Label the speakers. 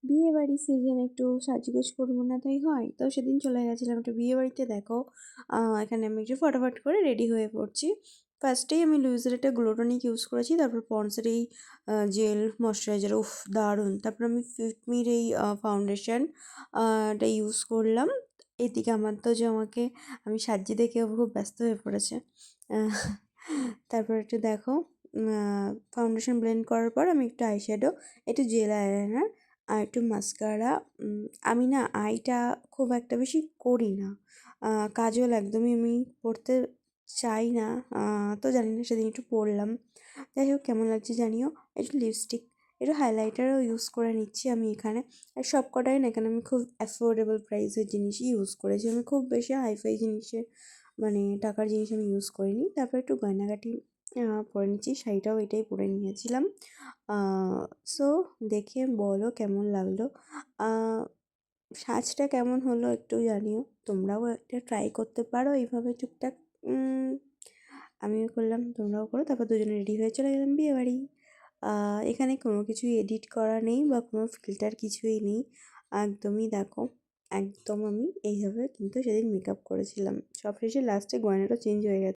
Speaker 1: বিয়েবাড়ির সিজন একটু সাজগোজ করবো না তাই হয়? তো সেদিন চলে গেছিলাম একটা বিয়েবাড়িতে। দেখো এখানে আমি একটু ফটাফট করে রেডি হয়ে পড়ছি। ফার্স্টেই আমি লুইসের একটা গ্লো টনিক ইউজ করেছি, তারপর পন্ডসের এই জেল ময়শ্চারাইজার, উফ দারুণ। তারপর আমি ফিটমির এই ফাউন্ডেশন টা ইউজ করলাম। এদিকে আমার তো যে আমাকে আমি সাজিয়ে দেখে ও খুব ব্যস্ত হয়ে পড়েছে। আহ, তারপর একটু দেখো ফাউন্ডেশন ব্লেন্ড করার পর আমি একটু আইশ্যাডো, একটু জেল আইলাইনার আর একটু মাস্কারা। আমি না আইটা খুব একটা বেশি করি না, কাজল একদমই আমি পরতে চাই না। তো জানি না, সেদিন একটু পরলাম। যাই হোক, কেমন লাগছে জানিও। একটু লিপস্টিক, একটু হাইলাইটারও ইউজ করে নিচ্ছি আমি এখানে। আর সব কটাই না এখানে আমি খুব অ্যাফোর্ডেবল প্রাইসের জিনিসই ইউজ করেছি, আমি খুব বেশি হাইফাই জিনিসের মানে টাকার জিনিস আমি ইউজ করিনি। তারপর একটু গয়নাগাটি পরে নিচ্ছি, শাড়িটাও এটাই পরে নিয়েছিলাম। সো দেখে বলো কেমন লাগলো, সাজটা কেমন হলো একটু জানিও। তোমরাও একটা ট্রাই করতে পারো এইভাবে টুকটাক। আমিও করলাম, তোমরাও করো। তারপর দুজনে রেডি হয়ে চলে গেলাম বিয়ে বাড়ি। এখানে কোনো কিছুই এডিট করা নেই বা কোনো ফিল্টার কিছুই নেই, একদমই দেখো একদম আমি এইভাবে কিন্তু সেদিন মেকআপ করেছিলাম। সব শেষে লাস্টে গয়নাটা চেঞ্জ হয়ে গেছে।